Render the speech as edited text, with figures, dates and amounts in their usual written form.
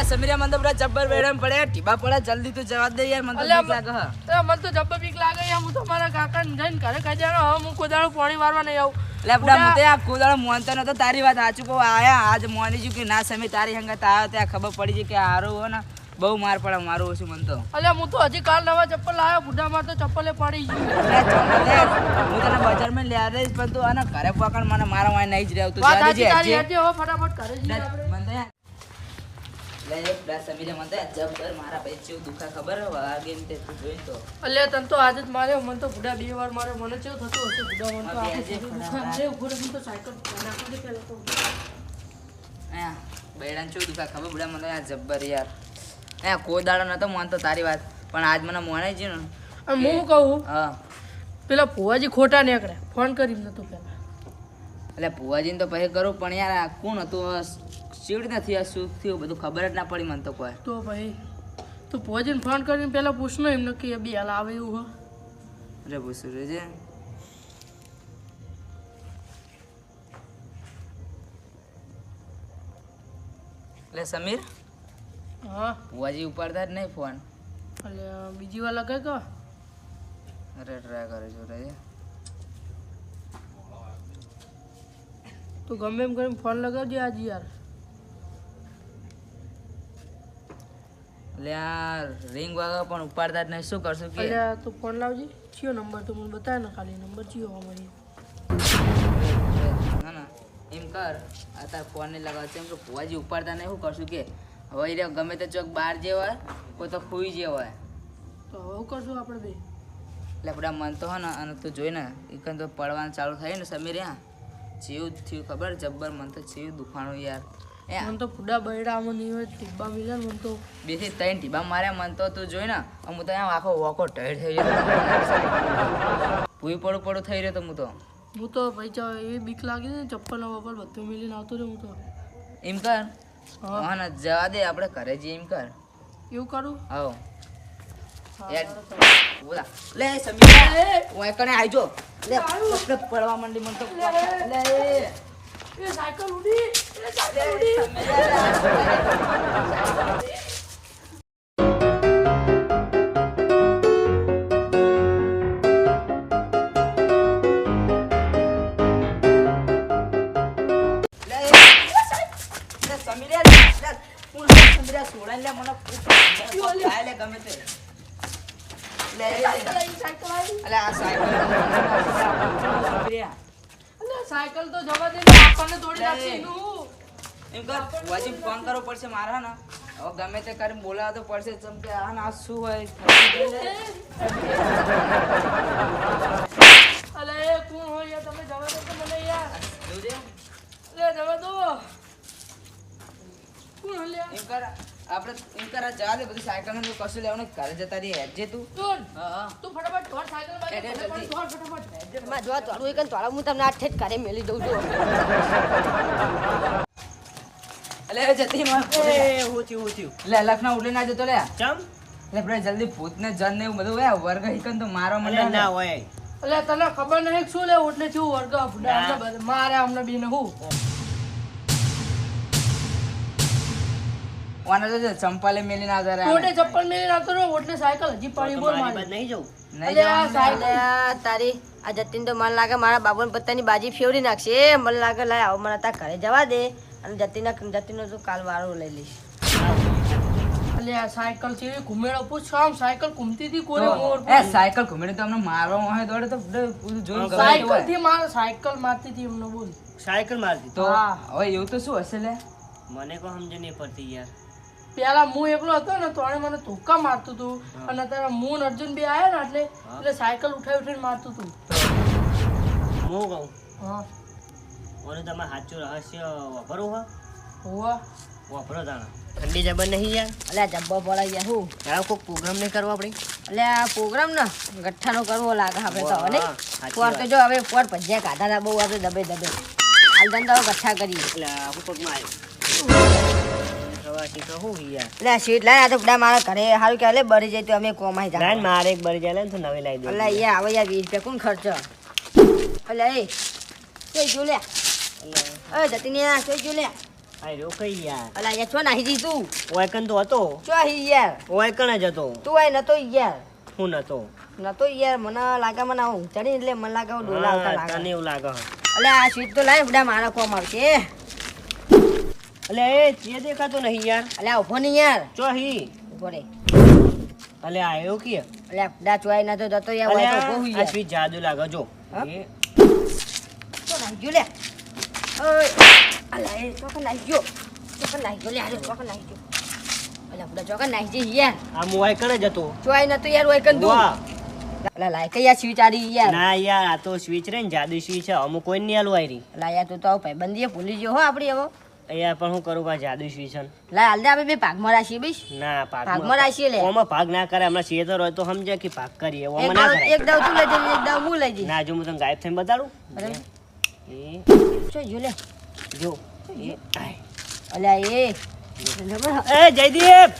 લે સમીરા મને તો પૂરા જબ્બર બેડમ પડે ટીબા પડે જલ્દી તું જવા દે યાર મને તો બીક લાગે હ મને તો જબ્બર બીક લાગે યાર હું તો મારા કાકા ને જઈને ઘરે કહી દેવાનો હવે હું કોદાળું પાણી વારવા નહીં આવું લે બડા મતે આ કોદાળો મોનતો નતો તારી વાત સાચું કહું આયા આજ મોની ju કે ના સમી તારી હંગત આવ્યો ત્યાં ખબર પડી છે કે હારો હો ને બહુ માર પડે મારું ઓછું મન તો અલ્યા હું તો હજી કાલ નવા ચપ્પલ લાવ્યો બુઢા માં તો ચપ્પલે પડી ગયું હું તને બજારમાં લઈ આવી પણ તું આને ઘરે પકડ મને મારા વાય નહીં જ રહેવું તું વાત જાજે સાચી તારી હવે ફટાફટ ઘરે જઈએ આપણે મને લે એક ડા સમીરે મને જબ્બર મારા ભાઈ ચેવું દુખા ખબર હે વાગે ને તે તું જોઈ તો અલ્યા તને તો આજ જ માર્યો મને તો બુઢા બે વાર માર્યો મને કેવું થતું હશે બુઢા મને તો હવે આજે આજે દુખા ઉભો રહી તો સાયકલ નાખો દે પેલા તો આ બૈડાન ચેવું દુખા ખબર બુડા મને આ જબ્બર યાર એ કોઈ દાડો નતો માનતો તારી વાત પણ આજ મને મોને છે ને અને હું કહું હા પેલા ભુવાજી ખોટા નીકળ્યા ફોન કરી નતો પેલા એટલે ભુવાજીને તો પછી કરું પણ યાર આ કોણ હતું શિવડ નથી આ શું થયું બધું ખબર જ ના પડી મને તો કોઈ તો ભાઈ તું ભુવાજીને ફોન કરીને પેલા પૂછનો એમ નક્કી બી હાલ આવે એવું હો અરે પૂછું રેજે એટલે સમીર હા ભુવાજી ઉપાડતા જ નહીં ફોન એટલે બીજી વાર લગાય કો અરે ટ્રાય કરે છો રે તું ગમે એમ કરીને ફોન લગાવજે આજે યાર એટલે આ રિંગ વાગા પણ ઉપાડતા જ નહીં શું કરશું કે એટલે તું ફોન લાવજે ચિયો નંબર તો મને બતાવે ને ખાલી નંબર ચિયો અમારી ના ના એમ કર આ તાર ફોન નહીં લગાવશે એમ કે ભુવાજી ઉપાડતા નહીં શું કરશું કે હવે એ ગમે તે ચોક બહાર જે હોય કોઈ તો ખુઈ જે હોય તો હવે કરશું આપણે બે એટલે આપણા મન તો હોય ને અને તું જોઈ ને એકન તો પડવાનું ચાલુ થાય ને સમીર યા જેવું થયું ખબર જબ્બર મન તો જેવું દુખાણું યાર મને તો ફૂડા બૈડામાં નહીં હોય ટીબ્બા મિલે ને મને તો બે થી ત્રણ ટીબા માર્યા મન તો તું જોઈ ને હું તો અહીંયા આખો વોકો ટાઈટ થઈ ગયો ભૂઈ પડું થઈ રહ્યો તો હું તો ભાઈ ચાલ એવી બીક લાગી ને ચપ્પલ વપ્પલ બધું મિલીને આવતો રહ્યો હું તો એમ કર હા ને જવા દે આપણે ઘરે જઈએ એમ કર એવું કરું હા બોલા લે સમીર ઓય કને આવજો લે પડવા માંડી મન તો લે એ સાયકલ ઉડી એ સાયકલ ઉડી સાયકલ તો જવા દે ને આપણને તોડી નાખશે એનું એમ કર વાજી ફોન કરવો પડશે મારા ને હવે ગમે તે કરીને બોલાવા તો પડશે જેમ કે આ ના શું હોય અલે એ કોણ હોય યાર તમે જવા દો તો મને યાર જોજે લે જવા દો કોણ હલ્યા એમ કર આપણે એમ કર જવા દે બધી સાયકલ ને કશું લેવાનું ઘરે જતા રહી હેડજે તું તું હા તું ફટાફટ ધોર સાયકલ જલ્દી. બાઈક ધોર ફટાફટ માં જો તોડું એક તોડા હું તમને આ ઠેઠ ઘરે મેલી દઉં છું અલે જતી માં એ હું થયું લે લખના ઉડે ના જતો લે ચમ લે બ્રે જલ્દી ભૂત ને જન ને એવું બધું હોય વર્ગ હિકન તો મારો અલે મંડળ ના હોય અલે તને ખબર નહીં શું લે એટલે શું વર્ગ ફૂડા મારે અમને બીને હું ઓને તો ચંપાલે મેલી ના જરા ટોટે ચપ્પલ મેલી નાખતો ને એટલે સાયકલ હજી પડી બોલ મારી મારી બાદ નહીં જવું નહીં અલે આ જવાનું. સાયકલ અલ્યા તારી આ જતીન તો મને લાગે મારા બાબુને પત્તાની બાજી ફેવરી નાખશે મને લાગે લાય આવો મને તાર ઘરે જવા દે અને જતીનો તો કાલ વારો લઈ લઈશ અલે આ સાયકલ છે ઘુમેડો પૂછ આમ સાયકલ ઘૂમતી હતી કોરે મોર એ સાયકલ ઘુમેડે તો અમને મારવા હોય દોડે તો પૂરું જોઈને ગમે તે સાયકલ હોય. થી મારે સાયકલ મારતી હતી એમને બોલ સાયકલ મારતી તો હા. હવે એવું તો શું હશે લે મને કોઈ સમજ નહીં પડતી યાર પેલા હું એકલો હતો ને તો મને ધોકા મારતું હતું અને અત્યારે હું ને અર્જુન બે આયા ને એટલે સાયકલ ઉઠાવીને મારતું હતું હું કહું હા ઓને તમારે સાચું રહસ્ય વાપરવું હોય હોવા વાપરો તાણા ઠંડી જબર નહીં યાર અલ્યા જબ્બો પડાઈ ગયા હું તારા કોઈ પ્રોગ્રામ નહીં કરવો આપણે અલ્યા આ પ્રોગ્રામ ને ગઠ્ઠાનો કરવો લાગે આપણે તો હવે વાહ, સાચી પોર તો વાત. જો હવે પોર ભજીયા કાઢા હતા બહુ આપણે દબે દબે હાલ ધંધો ગઠ્ઠા કરીએ એટલે આપણું પગમાં આવ્યું તો શું યાર એટલે સીટ લાય આ તો બધા મારા ઘરે સારું કે લે બરી જાય તો અમે કોમાઈ લાઈન જાય મારે એક બરી જાય ને તો નવી લાવી દે અલ્યા યાર આવે યાર 20 રૂપિયા કોણ ખર્ચો અલ્યા એ જોઈ જો લે એ જતીને આ જોઈ જો લે આ રહ્યો કઈ યાર અલા યાર છો નાહી જી તું ઓયકન તો હતો ચો હી યાર ઓયકન જ હતો તું આય નતો યાર હું નતો નતો યાર મને લાગે મને હું ચડી એટલે મને લાગે હું ડોલા આવતા હા, તને લાગે એવું લાગે હે. અલે આ સ્વીચ તો લાય બધા મારા કોમ આવશે અલે એ જે દેખાતો નહીં યાર અલે આ ઉભો નહીં યાર ચો હી ઉભો રે અલે આયો કે અલે બધા ચોય નતો જતો યાર અલે હોય તો ઉભો હુઈ આ યાર સ્વીચ જાદુ લાગે જો હા? એ તો નાહી ગયો લે ઓય અલા એ તો નાહી ગયો તો નાહી ગયો લે અરે તો નાહી ગયો અલે બધા ચોકા નાહી જઈ યાર આ મોયકન જ હતો ચોય નતો યાર હોય કન તું વાહ અલા લાય કે યાર સ્વીચ આડી યાર ના યાર આ તો સ્વીચ રે ને જાદુ સ્વીચ છે અમુક કોઈ નહીં આલું આયરી અલા યાર તું તો આવું ભાઈબંધીએ ભૂલી ગયો હો આપડી હવે યાર પણ હું કરું કા જાદુ સ્વીચ છે ને? લાય હાલ દે આપણે બે ભાગમાં રાખીએ બીસ ના ભાગમાં રાખીએ લે ઓમાં ભાગ ના કરે હમણાં શેતર હોય તો સમજે કે ભાગ કરીએ એક ઓમાં ના દાવ કરાય એક દાવ તું લઈ જજે એક દાવ હું લઈ જઈશ ના જો હું તને ગાયબ થઈને બતાડું બરાબર. એ શું જો લે જો એ આય. અલ્યા એ એ જયદીપ